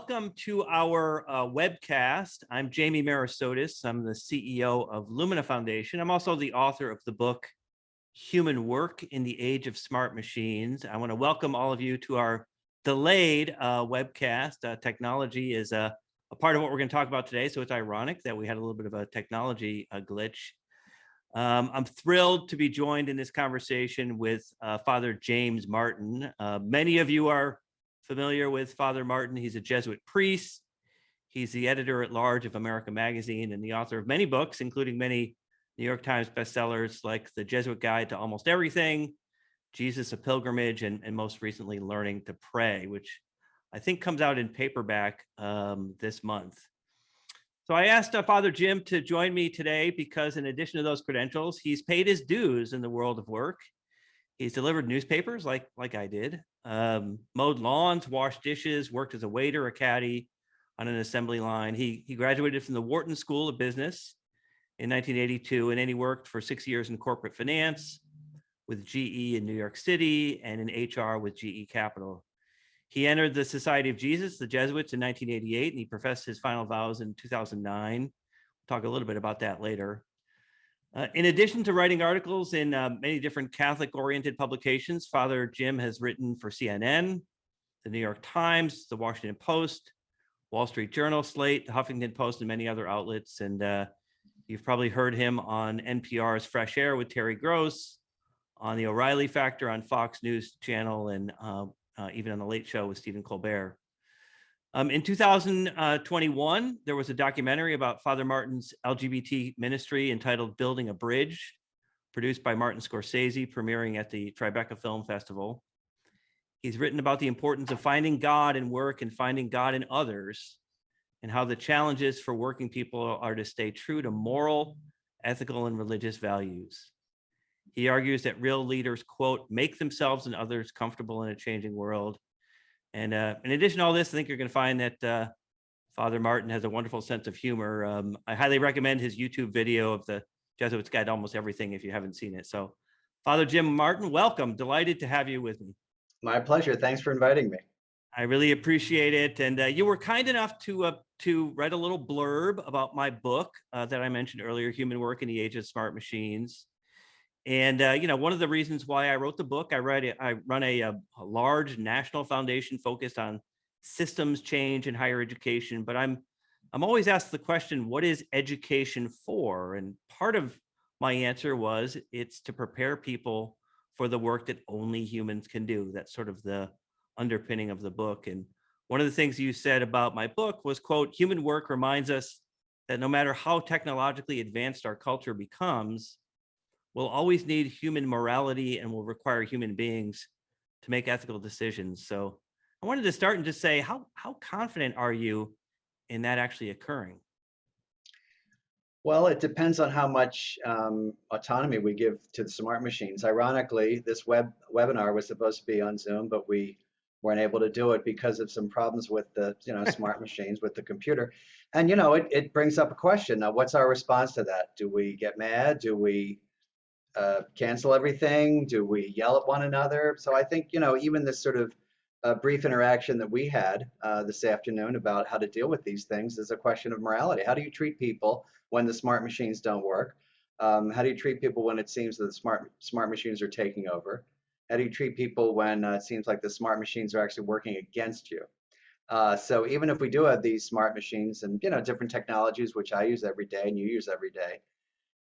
welcome to our webcast. I'm Jamie Marasotis. I'm the CEO of Lumina Foundation. I'm also the author of the book, Human Work in the Age of Smart Machines. I want to welcome all of you to our delayed webcast. Technology is a part of what we're going to talk about today, so it's ironic that we had a little bit of a technology glitch. I'm thrilled to be joined in this conversation with Father James Martin. Many of you are familiar with Father Martin. He's a Jesuit priest. He's the editor-at-large of America Magazine and the author of many books, including many New York Times bestsellers like The Jesuit Guide to Almost Everything, Jesus, a Pilgrimage, and most recently, Learning to Pray, which I think comes out in paperback this month. So I asked Father Jim to join me today because in addition to those credentials, he's paid his dues in the world of work. He's delivered newspapers like I did, mowed lawns, washed dishes, worked as a waiter, a caddy on an assembly line. He graduated from the Wharton School of Business in 1982, and then he worked for 6 years in corporate finance with GE in New York City and in HR with GE Capital. He entered the Society of Jesus, the Jesuits, in 1988, and he professed his final vows in 2009. We'll talk a little bit about that later. In addition to writing articles in many different Catholic-oriented publications, Father Jim has written for CNN, the New York Times, the Washington Post, Wall Street Journal, Slate, the Huffington Post, and many other outlets. And you've probably heard him on NPR's Fresh Air with Terry Gross, on the O'Reilly Factor on Fox News Channel, and even on The Late Show with Stephen Colbert. In 2021, there was a documentary about Father Martin's LGBT ministry entitled Building a Bridge, produced by Martin Scorsese, premiering at the Tribeca Film Festival. He's written about the importance of finding God in work and finding God in others, and how the challenges for working people are to stay true to moral, ethical, and religious values. He argues that real leaders, quote, make themselves and others comfortable in a changing world. And in addition to all this, I think you're going to find that Father Martin has a wonderful sense of humor. I highly recommend his YouTube video of the Jesuits Guide to Almost Everything if you haven't seen it. So, Father Jim Martin, welcome. Delighted to have you with me. My pleasure. Thanks for inviting me. I really appreciate it. And you were kind enough to write a little blurb about my book that I mentioned earlier, Human Work in the Age of Smart Machines. And, one of the reasons why I wrote the book, I run a large national foundation focused on systems change in higher education, but I'm always asked the question, what is education for? And part of my answer was it's to prepare people for the work that only humans can do. That's sort of the underpinning of the book. And one of the things you said about my book was, quote, human work reminds us that no matter how technologically advanced our culture becomes, we'll always need human morality and will require human beings to make ethical decisions. So I wanted to start and just say, how confident are you in that actually occurring? Well, it depends on how much autonomy we give to the smart machines. Ironically, this webinar was supposed to be on Zoom, but we weren't able to do it because of some problems with the smart machines, with the computer. And it brings up a question. Now, what's our response to that? Do we get mad? Do we cancel everything? Do we yell at one another? So I think, even this sort of brief interaction that we had this afternoon about how to deal with these things is a question of morality. How do you treat people when the smart machines don't work? How do you treat people when it seems that the smart machines are taking over? How do you treat people when it seems like the smart machines are actually working against you? So even if we do have these smart machines and different technologies, which I use every day and you use every day,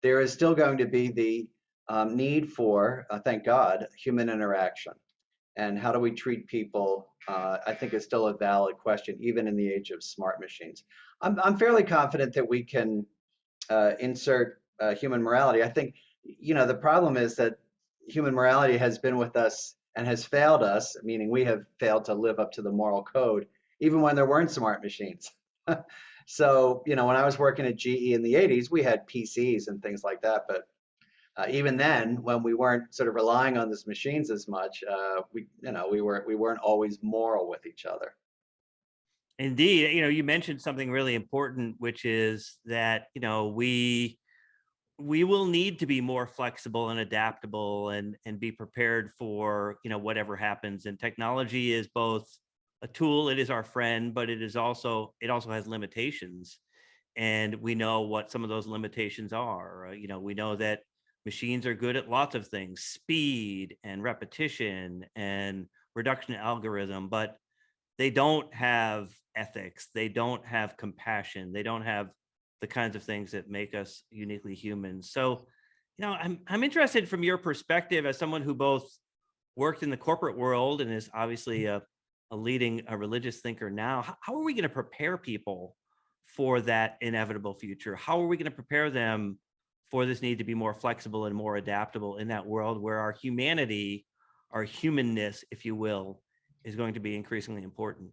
there is still going to be the need for, thank God, human interaction. And how do we treat people? I think is still a valid question, even in the age of smart machines. I'm fairly confident that we can insert human morality. I think, the problem is that human morality has been with us and has failed us, meaning we have failed to live up to the moral code, even when there weren't smart machines. So, when I was working at GE in the 80s, we had PCs and things like that, but even then, when we weren't sort of relying on these machines as much, we weren't always moral with each other. Indeed, you mentioned something really important, which is that we will need to be more flexible and adaptable and be prepared for whatever happens. And technology is both a tool. It is our friend, but it also has limitations, and we know what some of those limitations are. We know that machines are good at lots of things: speed and repetition and reduction algorithm, but they don't have ethics, they don't have compassion, they don't have the kinds of things that make us uniquely human. So, I'm interested from your perspective as someone who both worked in the corporate world and is obviously a leading a religious thinker now. How are we going to prepare people for that inevitable future? How are we going to prepare them for this need to be more flexible and more adaptable in that world where our humanity, our humanness, if you will, is going to be increasingly important?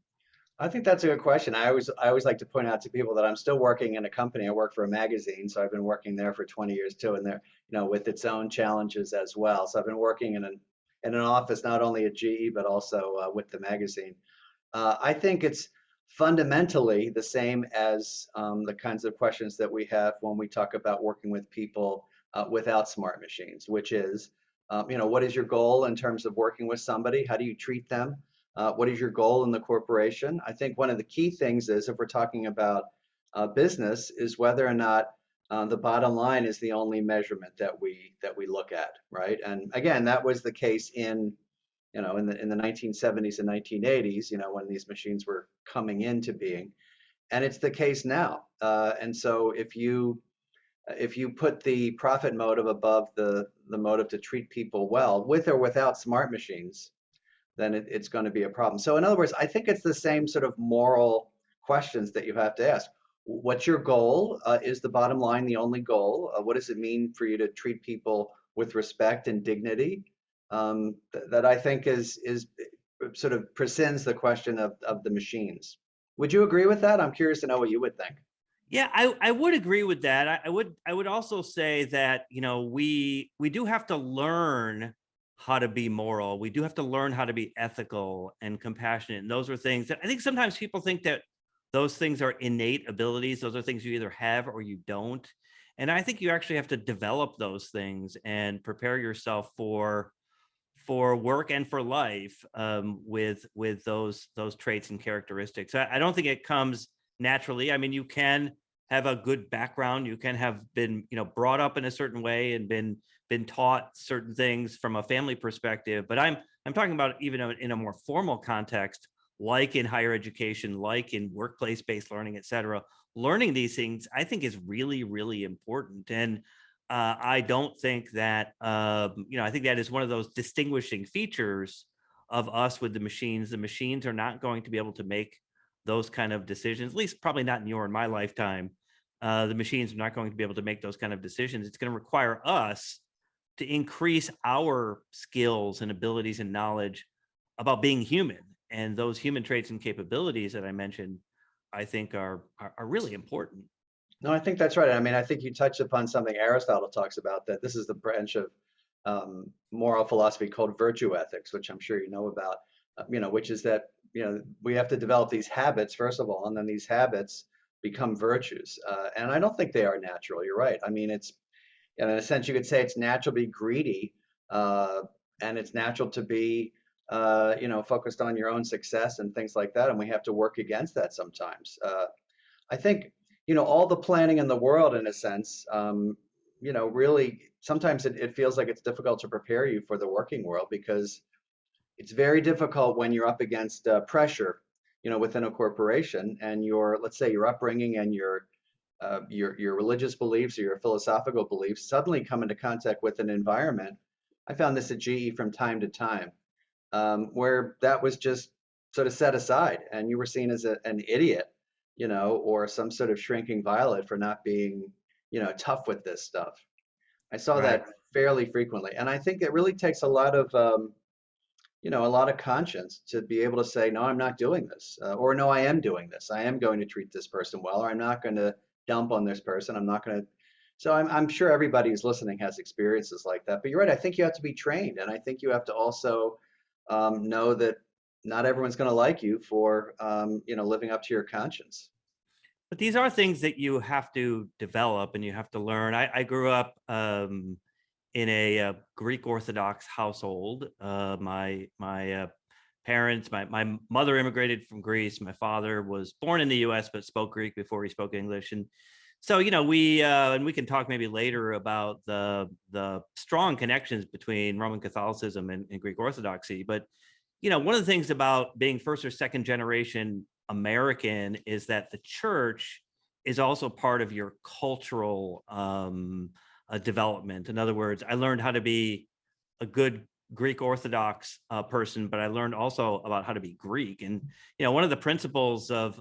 I think that's a good question. I always like to point out to people that I'm still working in a company. I work for a magazine, so I've been working there for 20 years too, and with its own challenges as well. So I've been working in an office not only at GE but also with the magazine. I think it's fundamentally the same as the kinds of questions that we have when we talk about working with people without smart machines, which is, what is your goal in terms of working with somebody? How do you treat them? What is your goal in the corporation? I think one of the key things is, if we're talking about business, is whether or not the bottom line is the only measurement that we look at, right? And again, that was the case in the 1970s and 1980s, when these machines were coming into being, and it's the case now. And so if you put the profit motive above the motive to treat people well, with or without smart machines, then it's going to be a problem. So in other words, I think it's the same sort of moral questions that you have to ask. What's your goal? Is the bottom line the only goal? What does it mean for you to treat people with respect and dignity? That I think is sort of prescinds the question of the machines. Would you agree with that? I'm curious to know what you would think. Yeah, I would agree with that. I would also say that, we do have to learn how to be moral. We do have to learn how to be ethical and compassionate. And those are things that I think sometimes people think that those things are innate abilities. Those are things you either have or you don't. And I think you actually have to develop those things and prepare yourself for work and for life, with those traits and characteristics. I don't think it comes naturally. I mean, you can have a good background, you can have been, brought up in a certain way and been taught certain things from a family perspective. But I'm talking about even in a more formal context, like in higher education, like in workplace-based learning, et cetera. Learning these things, I think, is really, really important. And I don't think that, I think that is one of those distinguishing features of us with the machines. The machines are not going to be able to make those kind of decisions, at least probably not in your and my lifetime. The machines are not going to be able to make those kind of decisions. It's going to require us to increase our skills and abilities and knowledge about being human. And those human traits and capabilities that I mentioned, I think are really important. No, I think that's right. I mean, I think you touched upon something Aristotle talks about, that this is the branch of moral philosophy called virtue ethics, which I'm sure you know about, which is that, we have to develop these habits, first of all, and then these habits become virtues. And I don't think they are natural. You're right. I mean, in a sense, you could say it's natural to be greedy, uh, and it's natural to be, focused on your own success and things like that. And we have to work against that sometimes. I think, all the planning in the world, in a sense, really sometimes it feels like it's difficult to prepare you for the working world, because it's very difficult when you're up against pressure, within a corporation, and let's say your upbringing and your religious beliefs or your philosophical beliefs suddenly come into contact with an environment. I found this at GE from time to time, where that was just sort of set aside, and you were seen as an idiot, or some sort of shrinking violet for not being, tough with this stuff. I saw Right. that fairly frequently, and I think it really takes a lot of conscience to be able to say, no, I'm not doing this, or no, I am doing this. I am going to treat this person well, or I'm not going to dump on this person. I'm not going to. So I'm sure everybody who's listening has experiences like that. But you're right. I think you have to be trained, and I think you have to also know that not everyone's going to like you for living up to your conscience. But these are things that you have to develop and you have to learn. I grew up in a Greek Orthodox household. My parents. My mother immigrated from Greece. My father was born in the U.S. but spoke Greek before he spoke English. And so, we and we can talk maybe later about the strong connections between Roman Catholicism and Greek Orthodoxy. But one of the things about being first or second generation American is that the church is also part of your cultural development. In other words, I learned how to be a good Greek Orthodox person, but I learned also about how to be Greek. And one of the principles of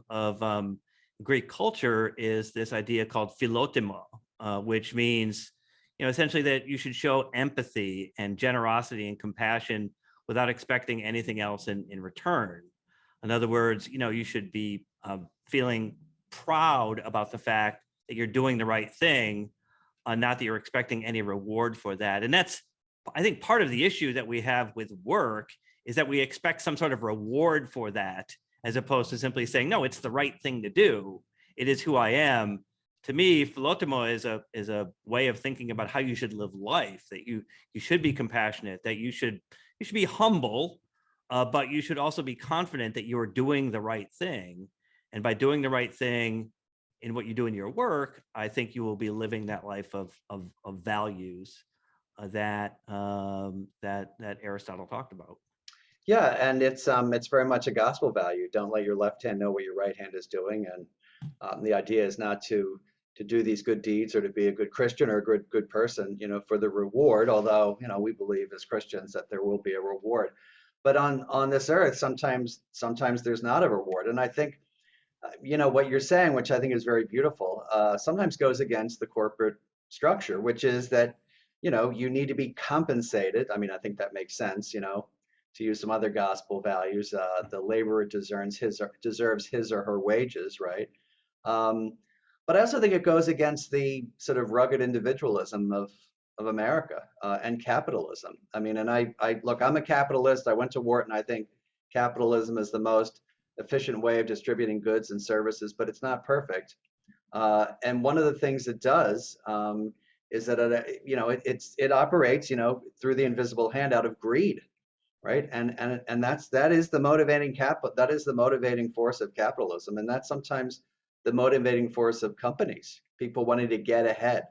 Greek culture is this idea called philotimo, which means essentially that you should show empathy and generosity and compassion without expecting anything else in return. In other words, you should be feeling proud about the fact that you're doing the right thing, not that you're expecting any reward for that. And that's, I think, part of the issue that we have with work is that we expect some sort of reward for that, as opposed to simply saying, no, it's the right thing to do. It is who I am. To me, philotimo is a way of thinking about how you should live life, that you should be compassionate, that you should be humble, but you should also be confident that you are doing the right thing. And by doing the right thing in what you do in your work, I think you will be living that life of values that Aristotle talked about. Yeah, and it's very much a gospel value. Don't let your left hand know what your right hand is doing, and the idea is not to do these good deeds or to be a good Christian or a good person, for the reward. Although we believe as Christians that there will be a reward, but on this earth, sometimes there's not a reward, and I think what you're saying, which I think is very beautiful, sometimes goes against the corporate structure, which is that you need to be compensated. I mean, I think that makes sense. To use some other gospel values, the laborer deserves his or her wages, right? Um, but I also think it goes against the sort of rugged individualism of America and capitalism. I mean, and I look, I'm a capitalist. I went to Wharton. I think capitalism is the most efficient way of distributing goods and services, but it's not perfect. And one of the things it does is that it operates through the invisible hand out of greed, right? And that is the motivating force of capitalism, and that's sometimes the motivating force of companies, people wanting to get ahead.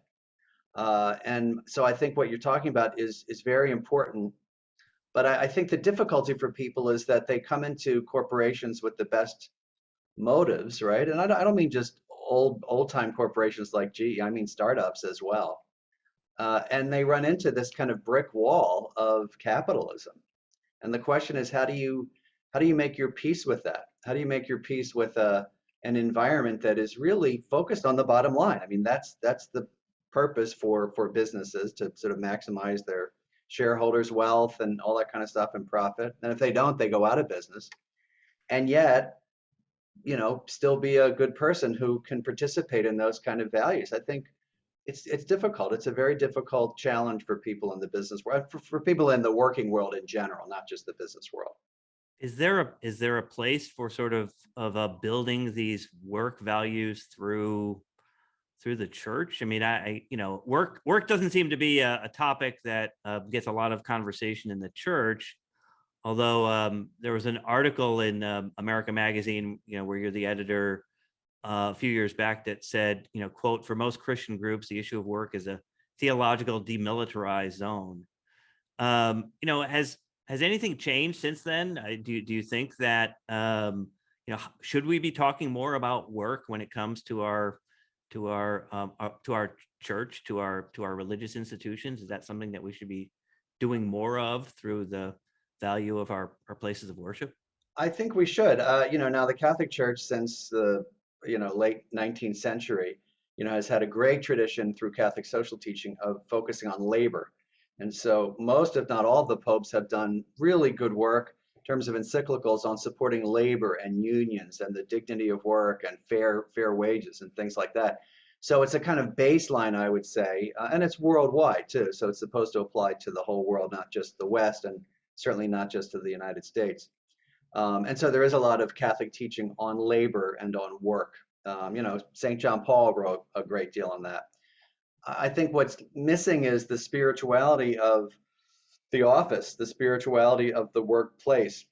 And so I think what you're talking about is very important. But I think the difficulty for people is that they come into corporations with the best motives, right? And I don't mean just old time corporations like GE. I mean startups as well. And they run into this kind of brick wall of capitalism. And the question is, how do you make your peace with that? How do you make your peace with an environment that is really focused on the bottom line? I mean, that's the purpose for businesses, to sort of maximize their shareholders' wealth and all that kind of stuff and profit. And if they don't, they go out of business. And yet, still be a good person who can participate in those kind of values. I think it's difficult. It's a very difficult challenge for people in the business world, for people in the working world in general, not just the business world. Is there a place for sort of building these work values through the church? I mean, work doesn't seem to be a topic that gets a lot of conversation in the church. Although there was an article in America Magazine, where you're the editor, a few years back, that said, quote, "For most Christian groups, the issue of work is a theological demilitarized zone." Has anything changed since then? Do you think that should we be talking more about work when it comes to our church, to our religious institutions? Is that something that we should be doing more of through the value of our places of worship? I think we should. Now the Catholic Church since the late 19th century, has had a great tradition through Catholic social teaching of focusing on labor. And so most, if not all, of the popes have done really good work in terms of encyclicals on supporting labor and unions and the dignity of work and fair wages and things like that. So it's a kind of baseline, I would say, and it's worldwide too. So it's supposed to apply to the whole world, not just the West, and certainly not just to the United States. And so there is a lot of Catholic teaching on labor and on work. St. John Paul wrote a great deal on that. I think what's missing is the spirituality of the office, the spirituality of the workplace.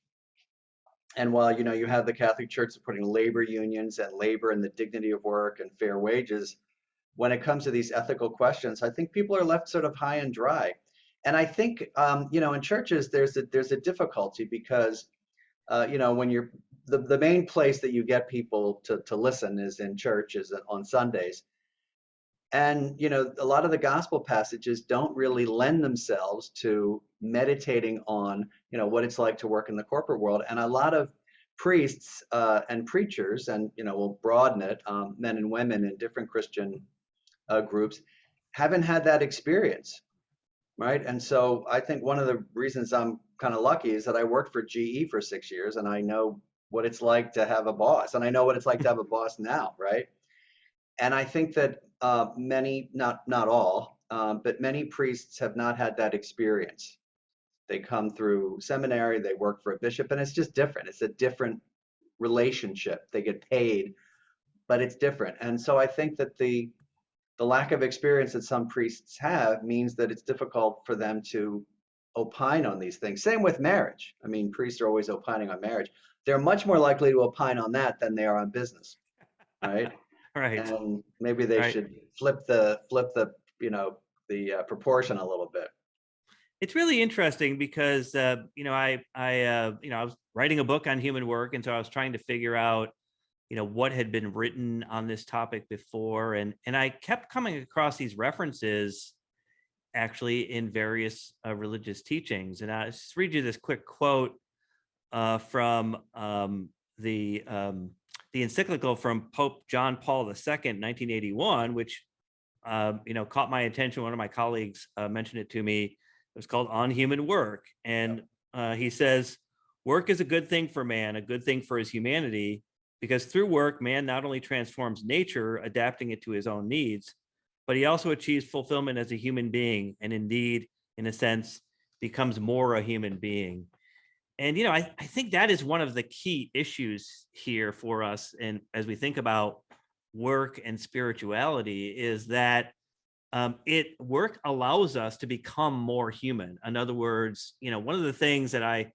And while, you have the Catholic Church supporting labor unions and labor and the dignity of work and fair wages, when it comes to these ethical questions, I think people are left sort of high and dry. And I think, in churches, there's a difficulty because, when you're the main place that you get people to listen is in church, is on Sundays. And, a lot of the gospel passages don't really lend themselves to meditating on, what it's like to work in the corporate world. And a lot of priests and preachers, and, we'll broaden it, men and women in different Christian groups, haven't had that experience, right? And so I think one of the reasons I'm kind of lucky is that I worked for GE for 6 years, and I know what it's like to have a boss, and I know what it's like to have a boss now, right? And I think that many, not all, but many priests have not had that experience. They come through seminary, they work for a bishop, and it's just different. It's a different relationship. They get paid, but it's different. And so I think that the lack of experience that some priests have means that it's difficult for them to opine on these things. Same with marriage. I mean, priests are always opining on marriage. They're much more likely to opine on that than they are on business, right? Right. And maybe they Right. should flip the the proportion a little bit. It's really interesting because I was writing a book on human work, and so I was trying to figure out what had been written on this topic before, and I kept coming across these references actually in various religious teachings. And I just read you this quick quote from the encyclical from Pope John Paul II, 1981, which caught my attention. One of my colleagues mentioned it to me. It was called On Human Work. And he says, work is a good thing for man, a good thing for his humanity, because through work, man not only transforms nature, adapting it to his own needs, but he also achieves fulfillment as a human being, and indeed, in a sense, becomes more a human being. And I think that is one of the key issues here for us, and as we think about work and spirituality, is that it work allows us to become more human. In other words, one of the things that I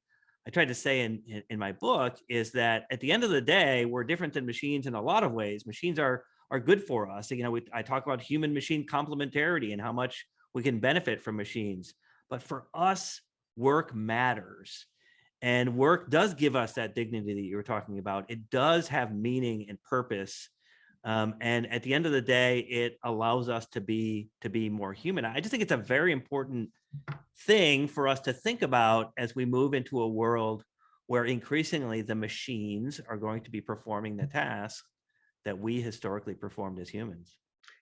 tried to say in my book is that at the end of the day, we're different than machines in a lot of ways. Machines are good for us. I talk about human machine complementarity and how much we can benefit from machines. But for us, work matters. And work does give us that dignity that you were talking about. It does have meaning and purpose. And at the end of the day, it allows us to be more human. I just think it's a very important thing for us to think about as we move into a world where increasingly the machines are going to be performing the tasks that we historically performed as humans.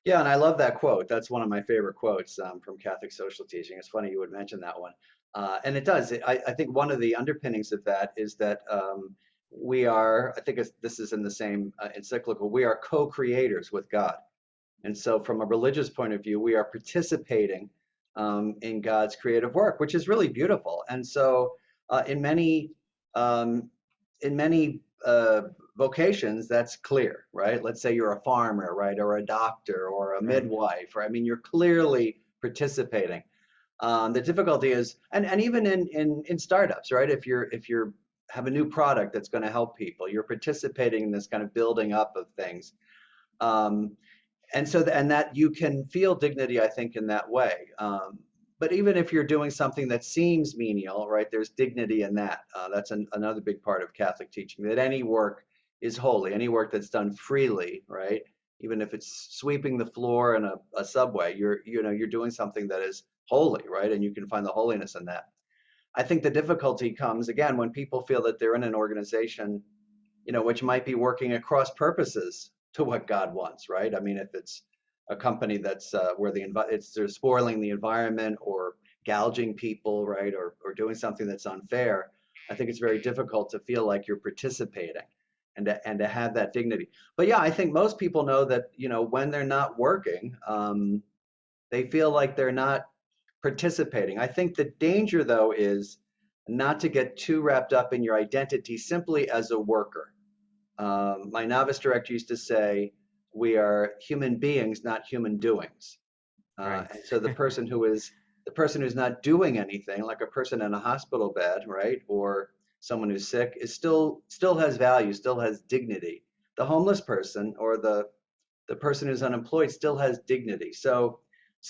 Yeah, and I love that quote. That's one of my favorite quotes from Catholic social teaching. It's funny you would mention that one. And it does. I think one of the underpinnings of that is that we are, I think this is in the same encyclical, we are co-creators with God. And so, from a religious point of view, we are participating in God's creative work, which is really beautiful. And so, in many um, in many vocations, that's clear, right? Let's say you're a farmer, right, or a doctor, or a Right. midwife, right? I mean, you're clearly participating. The difficulty is, and even in startups, right? If you're have a new product that's going to help people, you're participating in this kind of building up of things. Um, and that you can feel dignity, I think, in that way. But even if you're doing something that seems menial, right, there's dignity in that. That's another big part of Catholic teaching, that any work is holy, any work that's done freely, right? Even if it's sweeping the floor in a subway, you're doing something that is holy, right? And you can find the holiness in that. I think the difficulty comes again when people feel that they're in an organization, which might be working at cross purposes to what God wants, right? I mean, if it's a company that's where they're spoiling the environment or gouging people, right, or doing something that's unfair, I think it's very difficult to feel like you're participating and to have that dignity. But yeah, I think most people know that when they're not working, they feel like they're not participating. I think the danger, though, is not to get too wrapped up in your identity simply as a worker. My novice director used to say, "We are human beings, not human doings." Right. And so the person who's not doing anything, like a person in a hospital bed, right, or someone who's sick is still has value, still has dignity. The homeless person or the person who's unemployed still has dignity. So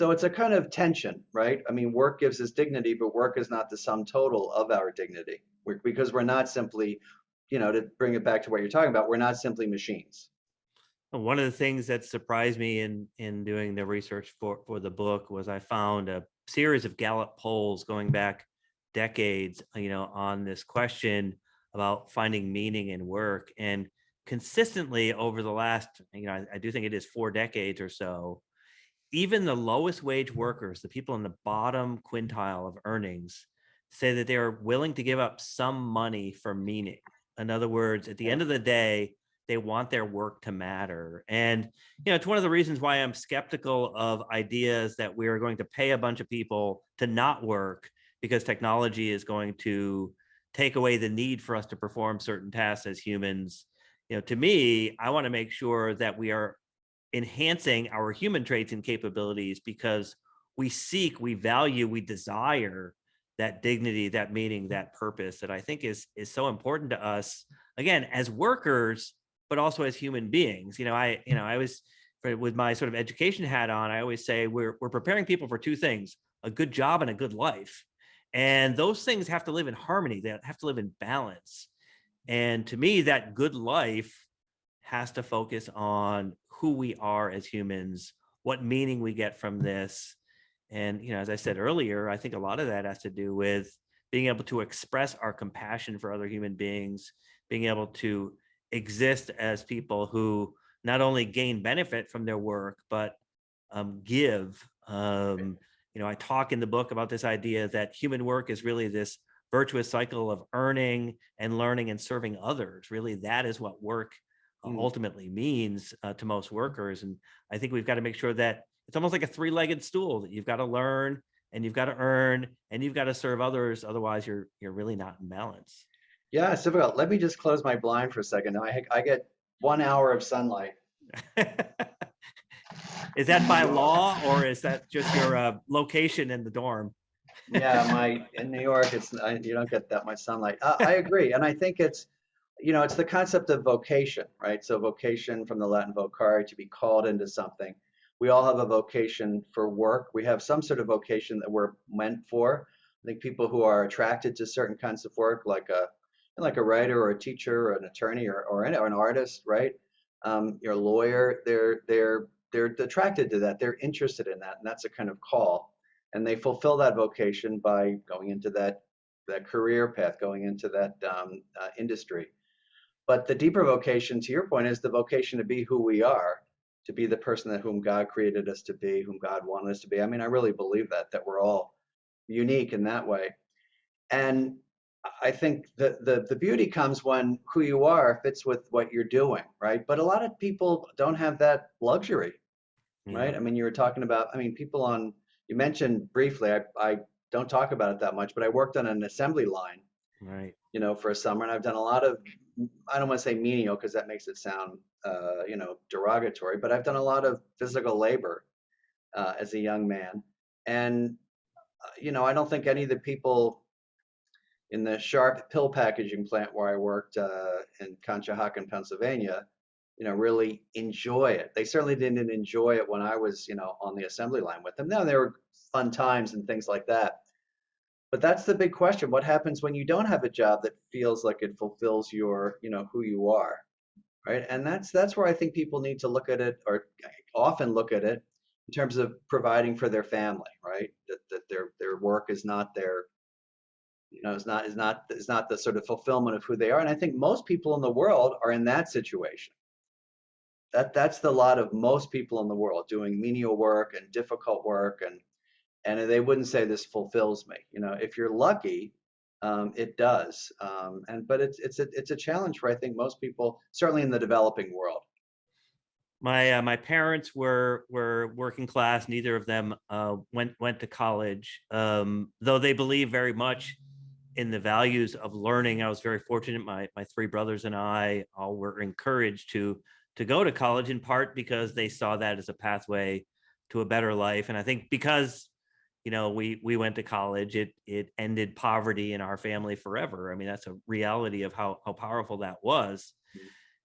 it's a kind of tension, right? I mean, work gives us dignity, but work is not the sum total of our dignity. Because we're not simply, to bring it back to what you're talking about, we're not simply machines. One of the things that surprised me in doing the research for the book was I found a series of Gallup polls going back decades, on this question about finding meaning in work. And consistently over the last, I do think it is 4 decades or so, even the lowest wage workers, the people in the bottom quintile of earnings, say that they are willing to give up some money for meaning. In other words, at the Yeah. end of the day, they want their work to matter. And, it's one of the reasons why I'm skeptical of ideas that we are going to pay a bunch of people to not work because technology is going to take away the need for us to perform certain tasks as humans. To me, I want to make sure that we are enhancing our human traits and capabilities because we seek, we value, we desire that dignity, that meaning, that purpose that I think is so important to us, again, as workers, but also as human beings. I was with my sort of education hat on, I always say we're preparing people for two things: a good job and a good life. And those things have to live in harmony, they have to live in balance. And to me, that good life has to focus on who we are as humans, what meaning we get from this. And, as I said earlier, I think a lot of that has to do with being able to express our compassion for other human beings, being able to exist as people who not only gain benefit from their work, but give. I talk in the book about this idea that human work is really this virtuous cycle of earning and learning and serving others. Really, that is what work Mm. ultimately means to most workers. And I think we've got to make sure that it's almost like a three-legged stool, that you've got to learn and you've got to earn and you've got to serve others. Otherwise, you're really not in balance. Yeah, it's difficult. Let me just close my blind for a second. I get 1 hour of sunlight. Is that by law or is that just your location in the dorm? Yeah, in New York, you don't get that much sunlight. I agree, and I think it's the concept of vocation, right? So vocation from the Latin vocare, to be called into something. We all have a vocation for work. We have some sort of vocation that we're meant for. I think people who are attracted to certain kinds of work, like a writer or a teacher or an attorney or an artist, right? You're a lawyer. They're attracted to that. They're interested in that, and that's a kind of call. And they fulfill that vocation by going into that career path, going into that industry. But the deeper vocation, to your point, is the vocation to be who we are, to be the person that whom God created us to be, whom God wanted us to be. I mean, I really believe that we're all unique in that way. And I think the beauty comes when who you are fits with what you're doing, right? But a lot of people don't have that luxury, Yeah, right? I mean, you were talking about, I mean, you mentioned briefly, I don't talk about it that much, but I worked on an assembly line, right. for a summer, and I've done a lot of, I don't want to say menial because that makes it sound, derogatory, but I've done a lot of physical labor as a young man. And, I don't think any of the people in the Sharp pill packaging plant where I worked in Conshohocken, Pennsylvania, really enjoy it. They certainly didn't enjoy it when I was, on the assembly line with them. Now there were fun times and things like that. But that's the big question. What happens when you don't have a job that feels like it fulfills your, who you are, right? And that's where I think people need to look at it, or often look at it in terms of providing for their family, right? That their work is not their, is not the sort of fulfillment of who they are. And I think most people in the world are in that situation. That's the lot of most people in the world, doing menial work and difficult work, and they wouldn't say this fulfills me. If you're lucky, it does. But it's a challenge for, I think, most people, certainly in the developing world. My parents were working class. Neither of them went to college, though they believe very much in the values of learning. I was very fortunate. My three brothers and I all were encouraged to go to college, in part because they saw that as a pathway to a better life. And I think because we went to college. It ended poverty in our family forever. I mean, that's a reality of how powerful that was.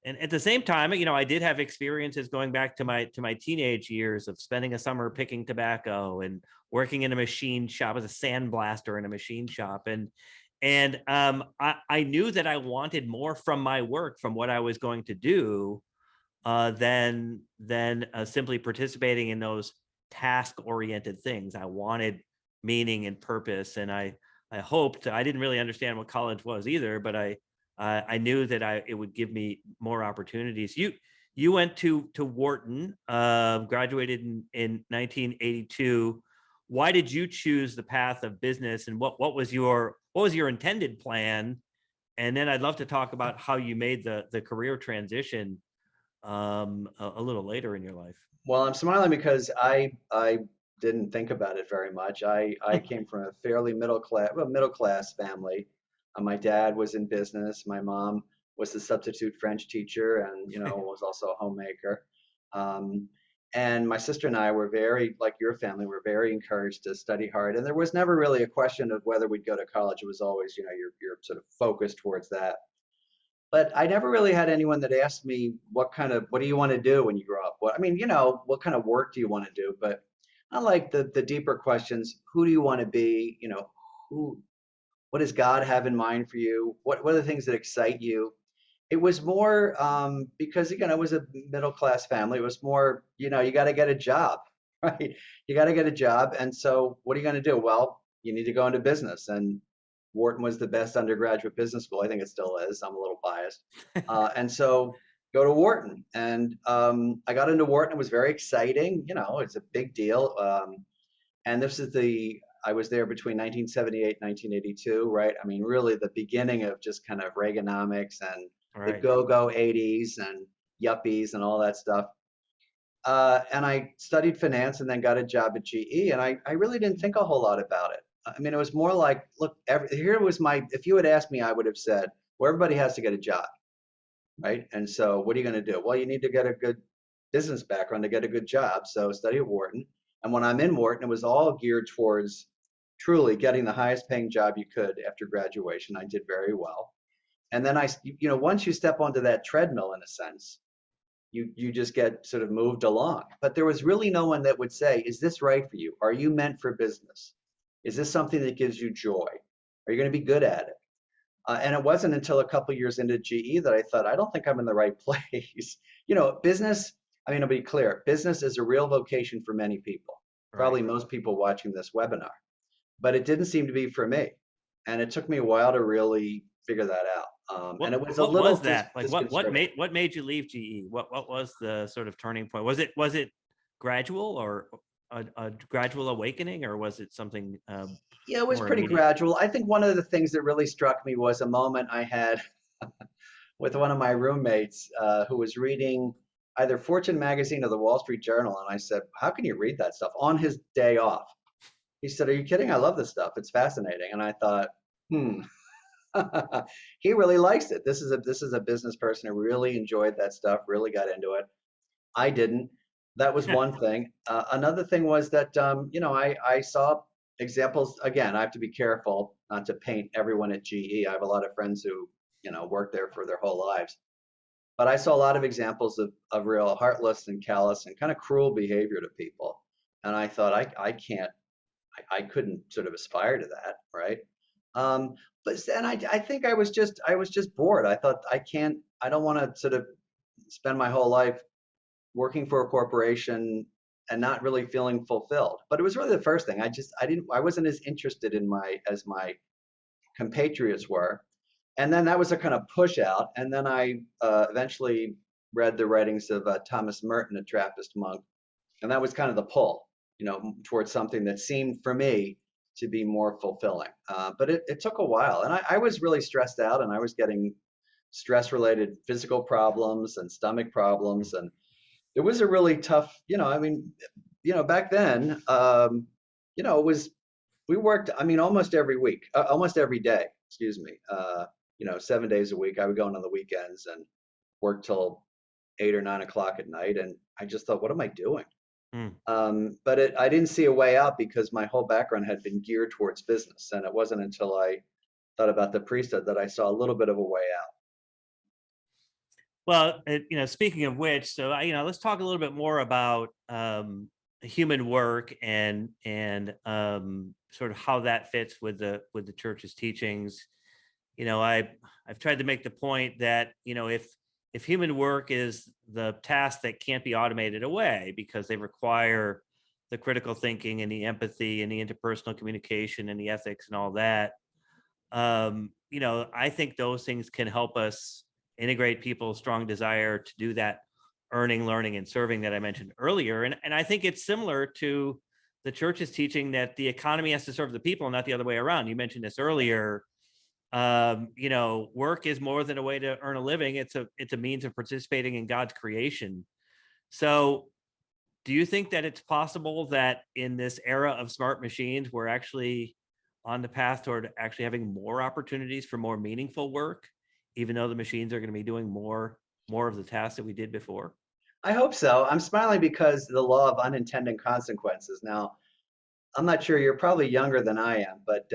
And at the same time, I did have experiences going back to my teenage years of spending a summer picking tobacco and working in a machine shop as a sandblaster in a machine shop. And I knew that I wanted more from my work, from what I was going to do, than simply participating in those task-oriented things. I wanted meaning and purpose, and I hoped. I didn't really understand what college was either, but I knew that it would give me more opportunities. You went to Wharton, graduated in 1982. Why did you choose the path of business, and what was your intended plan? And then I'd love to talk about how you made the career transition a little later in your life. Well, I'm smiling because I didn't think about it very much. I came from a fairly middle class family. My dad was in business. My mom was a substitute French teacher, and was also a homemaker. Um, and my sister and I were very, like your family, were very encouraged to study hard. And there was never really a question of whether we'd go to college. It was always, you're sort of focused towards that. But I never really had anyone that asked me what do you want to do when you grow up? What I mean, what kind of work do you want to do? But I like the deeper questions. Who do you want to be? Who what does God have in mind for you? What are the things that excite you? It was more because again, I was a middle class family. It was more, you got to get a job, right? You got to get a job. And so what are you going to do? Well, you need to go into business. And Wharton was the best undergraduate business school. I think it still is. I'm a little biased. And so go to Wharton. And I got into Wharton. It was very exciting. It's a big deal. And I was there between 1978 and 1982, right? I mean, really the beginning of just kind of Reaganomics and the Right. go-go 80s and yuppies and all that stuff. And I studied finance and then got a job at GE. And I really didn't think a whole lot about it. I mean, it was more like, look, if you had asked me, I would have said, well, everybody has to get a job, right? And so what are you going to do? Well, you need to get a good business background to get a good job. So study at Wharton. And when I'm in Wharton, it was all geared towards truly getting the highest paying job you could after graduation. I did very well. And then once you step onto that treadmill, in a sense, you just get sort of moved along. But there was really no one that would say, is this right for you? Are you meant for business? Is this something that gives you joy? Are you going to be good at it? And it wasn't until a couple years into GE that I thought, I don't think I'm in the right place. Business, I mean, to be clear, business is a real vocation for many people, Right. probably most people watching this webinar, but it didn't seem to be for me. And it took me a while to really figure that out. And it was a What little was that? Like disconcerting. what made you leave GE? What was the sort of turning point? Was it gradual, or a gradual awakening, or was it something Yeah, it was more pretty immediate? gradual. I think one of the things that really struck me was a moment I had with one of my roommates who was reading either Fortune magazine or the Wall Street Journal. And I said, how can you read that stuff on his day off? He said, are you kidding? I love this stuff. It's fascinating. And I thought, hmm, he really likes it. This is a business person who really enjoyed that stuff, really got into it. I didn't. That was one thing. Another thing was that I saw examples. Again, I have to be careful not to paint everyone at GE. I have a lot of friends who worked there for their whole lives, but I saw a lot of examples of real heartless and callous and kind of cruel behavior to people. And I thought I can't, I couldn't sort of aspire to that, right? But then I think I was just bored. I thought I don't want to sort of spend my whole life working for a corporation and not really feeling fulfilled. But it was really the first thing. I wasn't as interested in my as my compatriots were. And then that was a kind of push out. And then I eventually read the writings of Thomas Merton, a Trappist monk, and that was kind of the pull, towards something that seemed for me to be more fulfilling. But it took a while, and I was really stressed out, and I was getting stress-related physical problems and stomach problems, and it was a really tough. I mean, back then, it was we worked. I mean, almost every week, almost every day. Excuse me. 7 days a week. I would go in on the weekends and work till 8 or 9 o'clock at night, and I just thought, what am I doing? Mm. But I didn't see a way out because my whole background had been geared towards business. And it wasn't until I thought about the priesthood that I saw a little bit of a way out. Well, speaking of which, so let's talk a little bit more about human work and sort of how that fits with the church's teachings. I've tried to make the point that if human work is the task that can't be automated away because they require the critical thinking and the empathy and the interpersonal communication and the ethics and all that, I think those things can help us integrate people's strong desire to do that earning, learning, and serving that I mentioned earlier. And I think it's similar to the church's teaching that the economy has to serve the people, not the other way around. You mentioned this earlier. Work is more than a way to earn a living. It's a means of participating in God's creation. So do you think that it's possible that in this era of smart machines, we're actually on the path toward actually having more opportunities for more meaningful work, even though the machines are going to be doing more of the tasks that we did before? I hope so. I'm smiling because the law of unintended consequences. Now, I'm not sure, you're probably younger than I am, but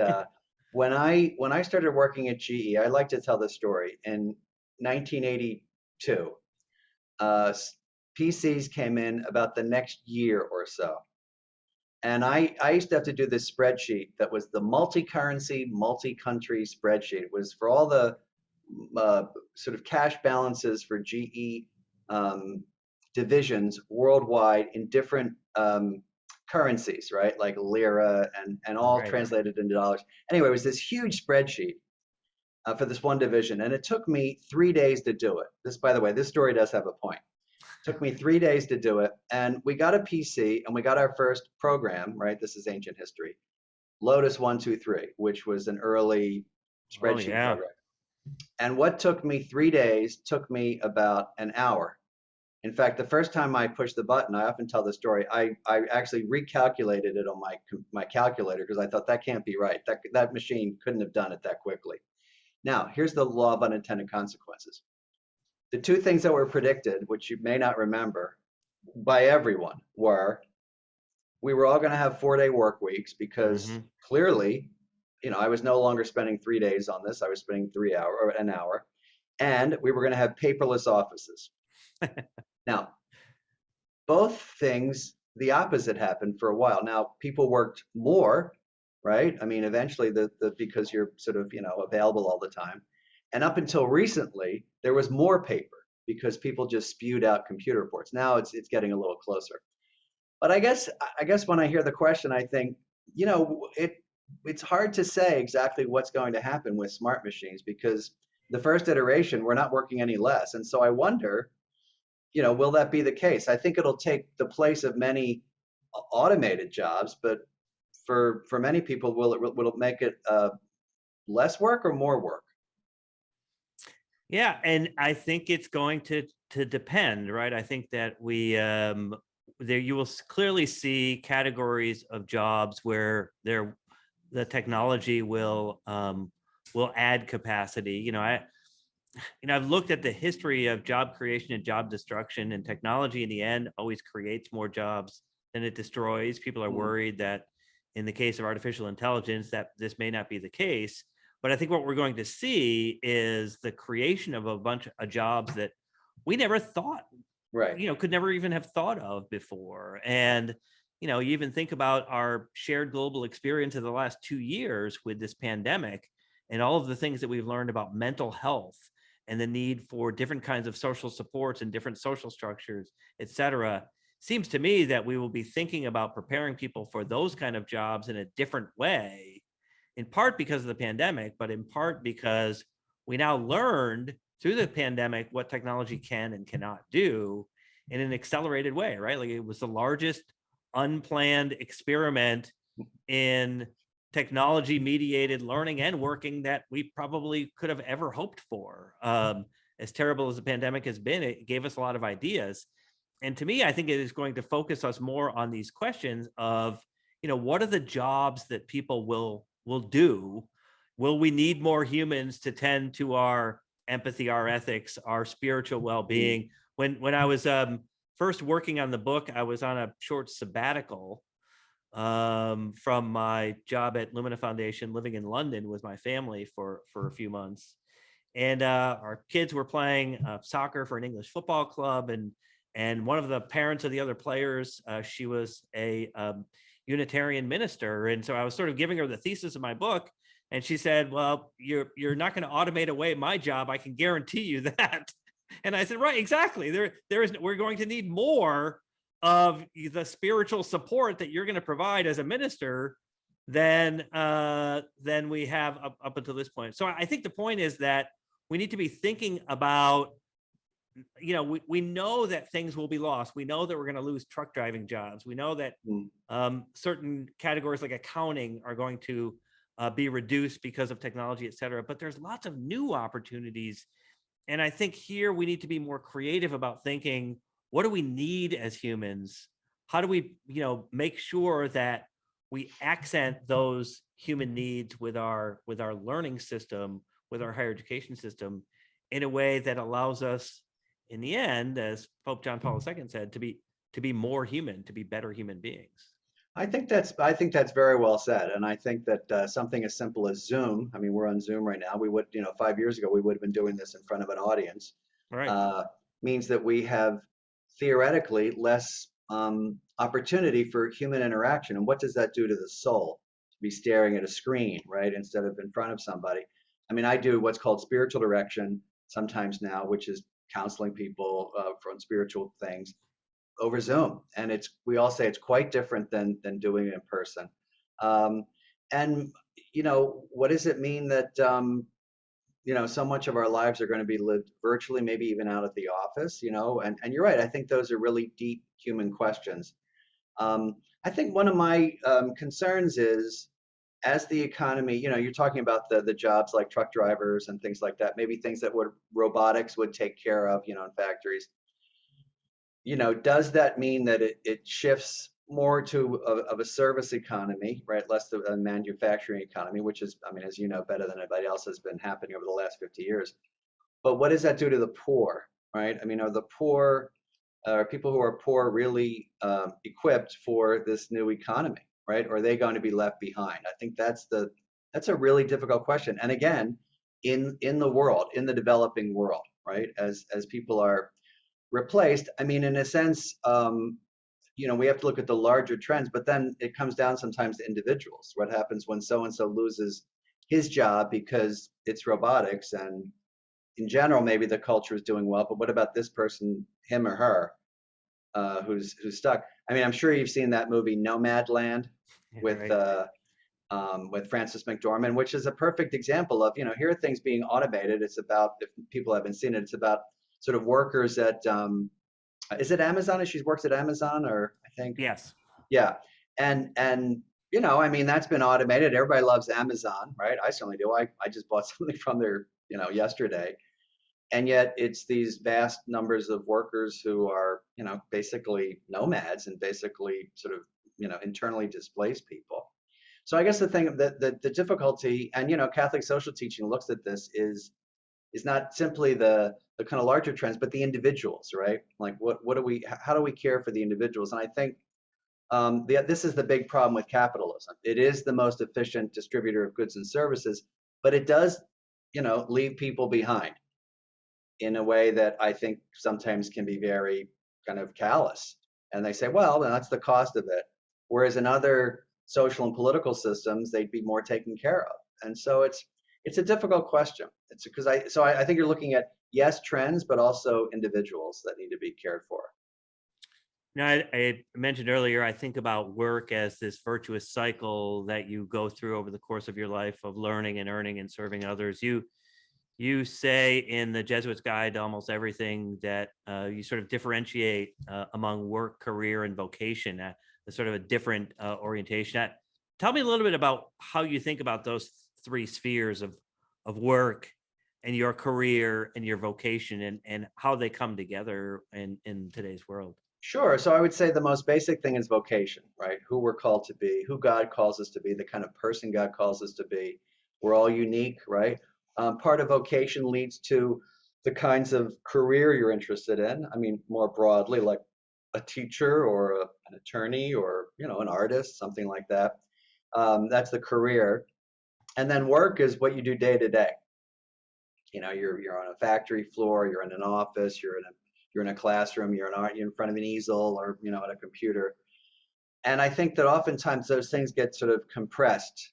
when I started working at GE, I like to tell this story. In 1982, uh, PCs came in about the next year or so. And I used to have to do this spreadsheet that was the multi-currency, multi-country spreadsheet. It was for all the uh, sort of cash balances for GE um, divisions worldwide in different currencies, right? Like lira and all Right. translated into dollars. Anyway, it was this huge spreadsheet for this one division, and it took me 3 days to do it. This, by the way, this story does have a point. Took me 3 days to do it, and we got a PC and we got our first program, right? This is ancient history. Lotus 123, which was an early Oh spreadsheet yeah. program. And what took me 3 days took me about an hour. In fact, the first time I pushed the button, I often tell the story, I actually recalculated it on my calculator because I thought that can't be right. That machine couldn't have done it that quickly. Now, here's the law of unintended consequences. The two things that were predicted, which you may not remember, by everyone were we were all going to have 4 day work weeks because Hmm. clearly, I was no longer spending 3 days on this. I was spending 3 hour or an hour, and we were going to have paperless offices. Now, both things, the opposite happened for a while. Now, people worked more, right? I mean, eventually, because you're sort of available all the time, and up until recently, there was more paper because people just spewed out computer reports. Now it's getting a little closer. But I guess when I hear the question, I think, it's hard to say exactly what's going to happen with smart machines because the first iteration, we're not working any less. And so I wonder, will that be the case? I think it'll take the place of many automated jobs, but for many people, will it make it less work or more work? Yeah, and I think it's going to depend, right? I think that we there you will clearly see categories of jobs where the technology will add capacity. I've looked at the history of job creation and job destruction, and technology in the end always creates more jobs than it destroys. People are Mm, worried that in the case of artificial intelligence, that this may not be the case. But I think what we're going to see is the creation of a bunch of jobs that we never thought, right. could never even have thought of before. And, you even think about our shared global experience in the last 2 years with this pandemic and all of the things that we've learned about mental health and the need for different kinds of social supports and different social structures, et cetera. Seems to me that we will be thinking about preparing people for those kind of jobs in a different way, in part because of the pandemic, but in part because we now learned through the pandemic what technology can and cannot do in an accelerated way, right? Like it was the largest unplanned experiment in technology mediated learning and working that we probably could have ever hoped for. As terrible as the pandemic has been, it gave us a lot of ideas. And to me, I think it is going to focus us more on these questions of, what are the jobs that people will do? Will we need more humans to tend to our empathy, our ethics, our spiritual Mm, well-being? When I was first working on the book, I was on a short sabbatical from my job at Lumina Foundation, living in London with my family for a few months. And our kids were playing soccer for an English football club, and one of the parents of the other players, she was a Unitarian minister, and so I was sort of giving her the thesis of my book, and she said, "Well, you're not going to automate away my job. I can guarantee you that." And I said, "Right, exactly. We're going to need more of the spiritual support that you're going to provide as a minister than we have up until this point." So I think the point is that we need to be thinking about, we know that things will be lost. We know that we're going to lose truck driving jobs. We know that Mm. certain categories like accounting are going to be reduced because of technology, et cetera. But there's lots of new opportunities. And I think here we need to be more creative about thinking, what do we need as humans? How do we, make sure that we accent those human needs with our learning system, with our higher education system, in a way that allows us, in the end, as Pope John Paul II said, to be more human, to be better human beings. I think that's very well said, and I think that something as simple as Zoom. I mean, we're on Zoom right now. We would, 5 years ago, we would have been doing this in front of an audience. All right. Uh, Means that we have theoretically less opportunity for human interaction. And what does that do to the soul? To be staring at a screen, right, instead of in front of somebody. I mean, I do what's called spiritual direction sometimes now, which is counseling people from spiritual things over Zoom, and we all say it's quite different than doing it in person. Um, and what does it mean that so much of our lives are going to be lived virtually, maybe even out at the office? And you're right. I think those are really deep human questions. I think one of my concerns is, as the economy, you're talking about the jobs like truck drivers and things like that, maybe things that would robotics would take care of, in factories. Does that mean that it shifts more to of a service economy, right? Less of a manufacturing economy, which is, I mean, as you know better than anybody else, has been happening over the last 50 years. But what does that do to the poor, right? I mean, are people who are poor really equipped for this new economy, right? Or are they going to be left behind? I think that's a really difficult question. And again, in the world, in the developing world, right? As people are replaced. I mean, in a sense, we have to look at the larger trends, but then it comes down sometimes to individuals. What happens when so and so loses his job because it's robotics, and in general, maybe the culture is doing well, but what about this person, him or her, who's stuck? I mean, I'm sure you've seen that movie Nomadland Yeah, with right. with Frances McDormand, which is a perfect example of, here are things being automated. It's about, if people haven't seen it, it's about sort of workers at is it Amazon? She works at Amazon, or I think, Yes. yeah. And I mean, that's been automated. Everybody loves Amazon, right? I certainly do. I just bought something from there, yesterday. And yet it's these vast numbers of workers who are, basically nomads and basically sort of, internally displaced people. So I guess the thing that the difficulty, and Catholic social teaching looks at this, is not simply the kind of larger trends, but the individuals, right? Like how do we care for the individuals? And I think this is the big problem with capitalism. It is the most efficient distributor of goods and services, but it does, leave people behind in a way that I think sometimes can be very kind of callous. And they say, well, that's the cost of it. Whereas in other social and political systems, they'd be more taken care of. And so it's a difficult question. It's because I think you're looking at, yes, trends, but also individuals that need to be cared for. Now, I mentioned earlier, I think about work as this virtuous cycle that you go through over the course of your life of learning and earning and serving others. You say in the Jesuit's Guide to Almost Everything that you sort of differentiate among work, career, and vocation, sort of a different orientation. Tell me a little bit about how you think about those three spheres of work and your career and your vocation, and how they come together in today's world. Sure. So I would say the most basic thing is vocation, right? Who we're called to be, who God calls us to be, the kind of person God calls us to be. We're all unique, right? Part of vocation leads to the kinds of career you're interested in. I mean, more broadly, like a teacher or an attorney or, an artist, something like that. That's the career. And then work is what you do day to day. You're on a factory floor, you're in an office, you're in a classroom, you're in front of an easel or, at a computer. And I think that oftentimes those things get sort of compressed,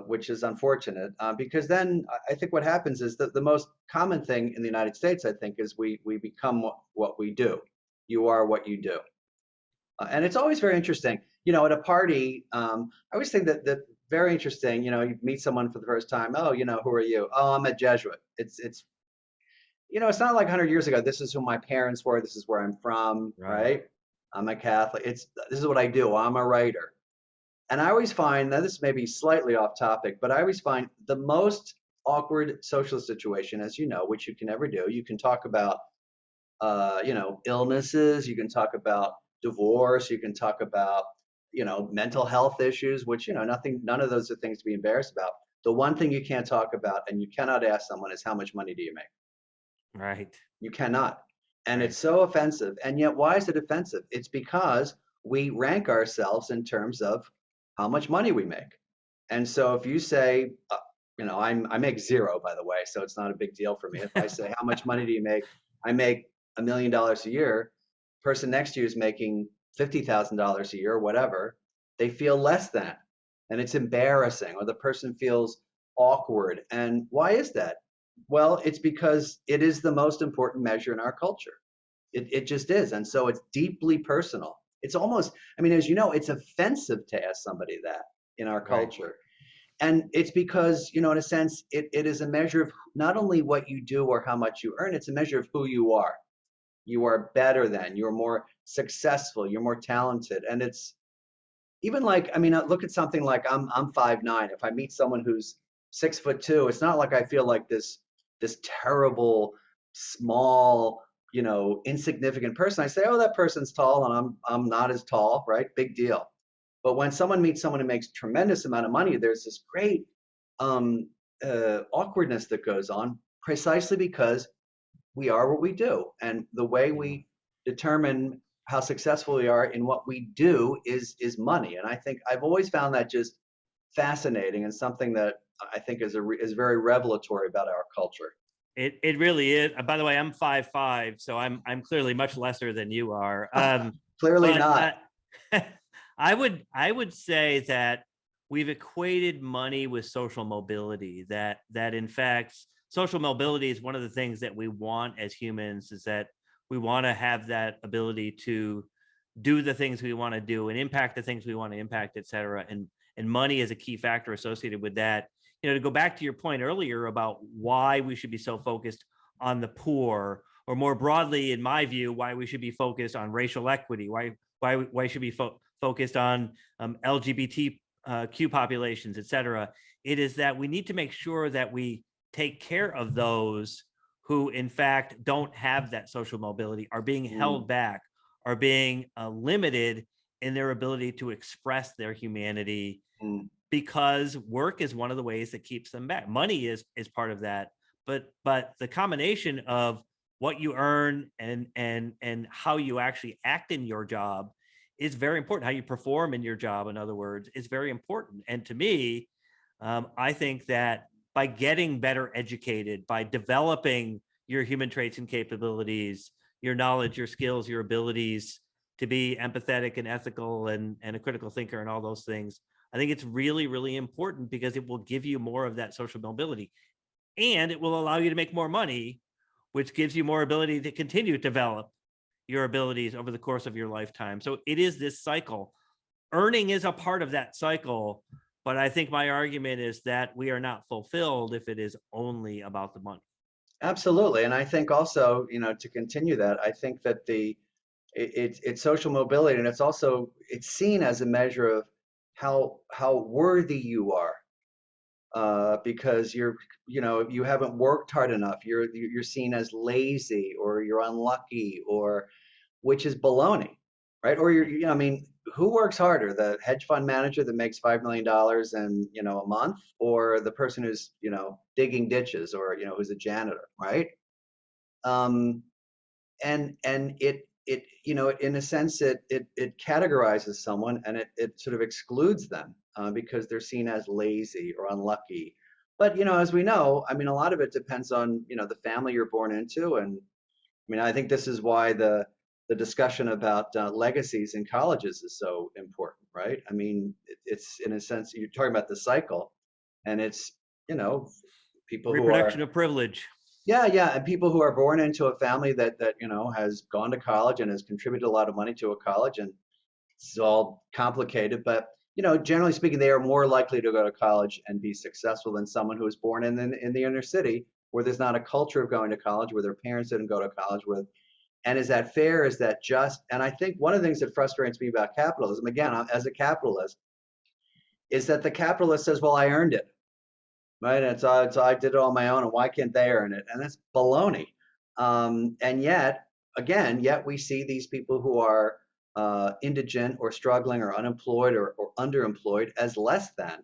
which is unfortunate, because then I think what happens is that the most common thing in the United States, I think, is we become what we do. You are what you do. And it's always very interesting. At a party, I always think that very interesting. You meet someone for the first time. Oh, who are you? Oh, I'm a Jesuit. It's not like 100 years ago. This is who my parents were. This is where I'm from, Right. right? I'm a Catholic. This is what I do. I'm a writer. And I always find, now this may be slightly off topic, but I always find the most awkward social situation, as you know, which you can never do. You can talk about, illnesses. You can talk about divorce. You can talk about, mental health issues, which, none of those are things to be embarrassed about. The one thing you can't talk about and you cannot ask someone is how much money do you make? Right. You cannot. And Right. it's so offensive. And yet, why is it offensive? It's because we rank ourselves in terms of how much money we make. And so if you say, I make zero, by the way, so it's not a big deal for me. If I say, how much money do you make? I make $1 million a year. Person next to you is making $50,000 a year, whatever. They feel less than, and it's embarrassing, or the person feels awkward. And why is that? Well, it's because it is the most important measure in our culture. It just is. And so it's deeply personal. It's almost, I mean, as you know, it's offensive to ask somebody that in our Right. culture. And it's because, in a sense, it is a measure of not only what you do or how much you earn, it's a measure of who you are. You are better than, you're more successful, you're more talented. And it's even like, I mean, look at something like I'm 5'9". If I meet someone who's 6'2", it's not like I feel like this terrible, small, insignificant person. I say, oh, that person's tall, and I'm not as tall, right? Big deal. But when someone meets someone who makes tremendous amount of money, there's this great um, awkwardness that goes on, precisely because we are what we do, and the way Yeah. we determine how successful we are in what we do is money. And I think I've always found that just fascinating and something that I think is very revelatory about our culture. It really is. By the way, I'm 5'5", so I'm clearly much lesser than you are. Clearly But not. I would say that we've equated money with social mobility. That in fact, social mobility is one of the things that we want as humans. Is that we want to have that ability to do the things we want to do and impact the things we want to impact, et cetera. And money is a key factor associated with that. To go back to your point earlier about why we should be so focused on the poor, or more broadly, in my view, why we should be focused on racial equity, why should be focused on LGBTQ populations, et cetera. It is that we need to make sure that we take care of those who, in fact, don't have that social mobility, are being Mm, held back, are being limited in their ability to express their humanity, mm, because work is one of the ways that keeps them back. Money is part of that, but the combination of what you earn and how you actually act in your job is very important. How you perform in your job, in other words, is very important. And to me, I think that by getting better educated, by developing your human traits and capabilities, your knowledge, your skills, your abilities to be empathetic and ethical and a critical thinker and all those things, I think it's really, really important, because it will give you more of that social mobility, and it will allow you to make more money, which gives you more ability to continue to develop your abilities over the course of your lifetime. So it is this cycle. Earning is a part of that cycle, but I think my argument is that we are not fulfilled if it is only about the money. absolutely. And I think also, to continue that, I think that it's social mobility, and it's seen as a measure of how worthy you are, because you haven't worked hard enough. You're seen as lazy, or you're unlucky, or which is baloney, right? Or Right. I mean, who works harder, the hedge fund manager that makes $5 million in a month, or the person who's digging ditches, or who's a janitor, right? Um, and in a sense, it categorizes someone, and it sort of excludes them because they're seen as lazy or unlucky. But as we know, I mean, a lot of it depends on the family you're born into, and I mean, I think this is why the discussion about legacies in colleges is so important, right? I mean, it's in a sense you're talking about the cycle, and it's you know people who are, Reproduction of privilege. yeah, yeah, and people who are born into a family that has gone to college and has contributed a lot of money to a college, and it's all complicated, but generally speaking, they are more likely to go to college and be successful than someone who was born in the inner city, where there's not a culture of going to college, where their parents didn't go to college, with. And is that fair? Is that just? And I think one of the things that frustrates me about capitalism, again, as a capitalist, is that the capitalist says, "Well, I earned it." Right? And it's I did it on my own, and why can't they earn it? And that's baloney. And yet, again, yet we see these people who are indigent or struggling or unemployed or underemployed as less than.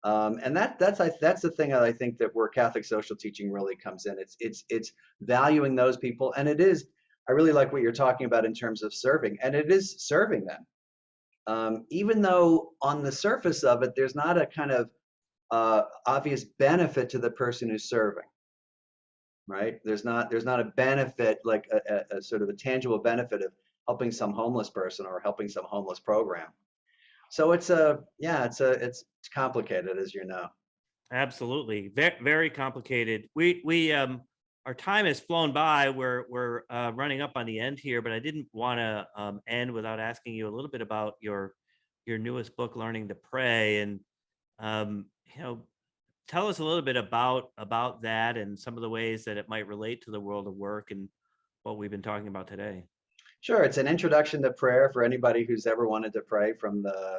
And that's the thing that I think that where Catholic social teaching really comes in. It's valuing those people, and it is. I really like what you're talking about in terms of serving, and it is serving them. Even though on the surface of it, there's not a kind of obvious benefit to the person who's serving, right? There's not a benefit, like a sort of a tangible benefit of helping some homeless person or helping some homeless program. So it's complicated, as you know. Absolutely. Very, very complicated. We our time has flown by. We're running up on the end here, but I didn't want to end without asking you a little bit about your newest book, Learning to Pray. And um, you know, tell us a little bit about that and some of the ways that it might relate to the world of work and what we've been talking about today. Sure, it's an introduction to prayer for anybody who's ever wanted to pray, from the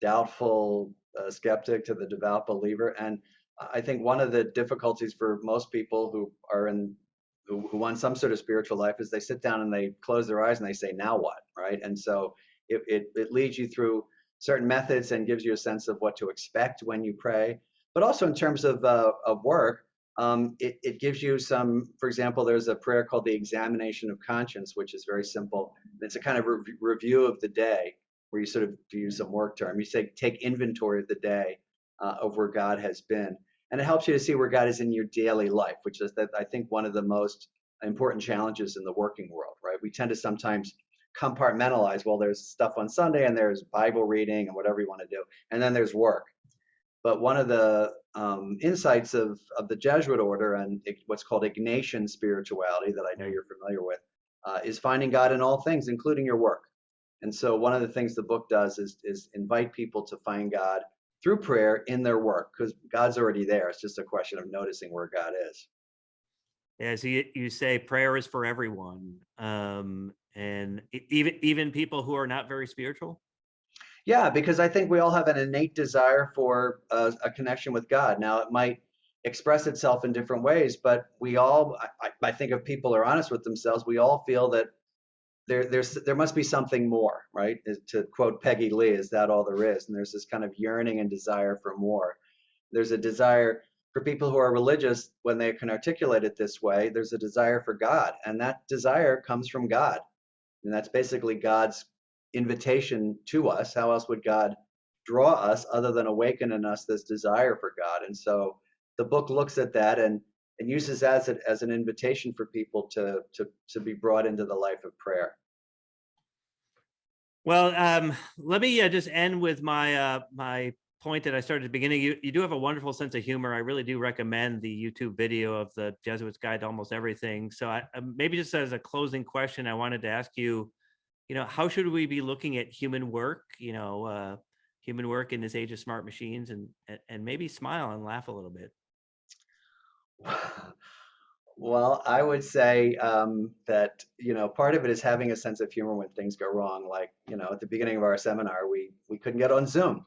doubtful skeptic to the devout believer. And I think one of the difficulties for most people who want some sort of spiritual life is they sit down and they close their eyes and they say, "Now what?" Right? And so it leads you through certain methods and gives you a sense of what to expect when you pray. But also in terms of work, it gives you some. For example, there's a prayer called the Examination of Conscience, which is very simple. It's a kind of review of the day, where you sort of, to use some work term, you say, take inventory of the day of where God has been. And it helps you to see where God is in your daily life, which is, that I think, one of the most important challenges in the working world, right? We tend to sometimes compartmentalize, well, there's stuff on Sunday and there's Bible reading and whatever you want to do, and then there's work. But one of the insights of the Jesuit order and what's called Ignatian spirituality, that I know you're familiar with, is finding God in all things, including your work. And so one of the things the book does is invite people to find God through prayer in their work, because God's already there. It's just a question of noticing where God is. As you say, prayer is for everyone, and even people who are not very spiritual. Yeah, because I think we all have an innate desire for a connection with God. Now, it might express itself in different ways, but we all, I think, if people are honest with themselves, we all feel that there must be something more, right? To quote Peggy Lee, "Is that all there is?" And there's this kind of yearning and desire for more. There's a desire for people who are religious, when they can articulate it this way. There's a desire for God, and that desire comes from God, and that's basically God's invitation to us. How else would God draw us other than awaken in us this desire for God? And so the book looks at that and uses that as an invitation for people to be brought into the life of prayer. Well, let me just end with my point that I started at the beginning. You do have a wonderful sense of humor. I really do recommend the YouTube video of the Jesuit's Guide to Almost Everything. So maybe just as a closing question, I wanted to ask you, how should we be looking at human work? Human work in this age of smart machines, and maybe smile and laugh a little bit. Well, I would say that part of it is having a sense of humor when things go wrong. Like, at the beginning of our seminar, we couldn't get on Zoom,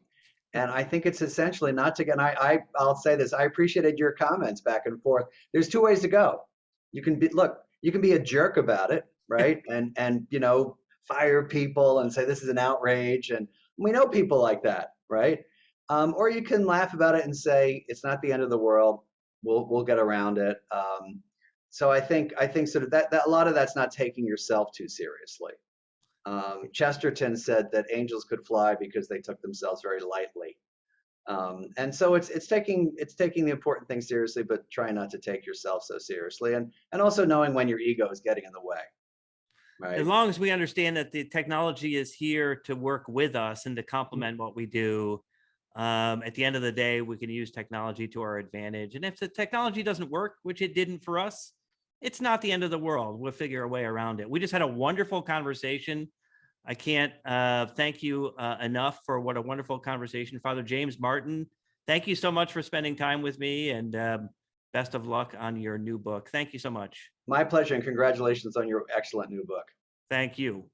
and I think it's essentially not to get. And I'll say this: I appreciated your comments back and forth. There's two ways to go. You can be a jerk about it, right? And fire people and say this is an outrage, and we know people like that, right? Or you can laugh about it and say it's not the end of the world. We'll get around it. So I think sort of that a lot of that's not taking yourself too seriously. Chesterton said that angels could fly because they took themselves very lightly. And so it's taking the important things seriously, but trying not to take yourself so seriously, and also knowing when your ego is getting in the way, As right? long as we understand that the technology is here to work with us and to Mm. complement what we do, at the end of the day, we can use technology to our advantage. And if the technology doesn't work, which it didn't for us, it's not the end of the world. We'll figure a way around it. We just had a wonderful conversation. I can't thank you enough for what a wonderful conversation. Father James Martin, thank you so much for spending time with me, and best of luck on your new book. Thank you so much. My pleasure, and congratulations on your excellent new book. Thank you.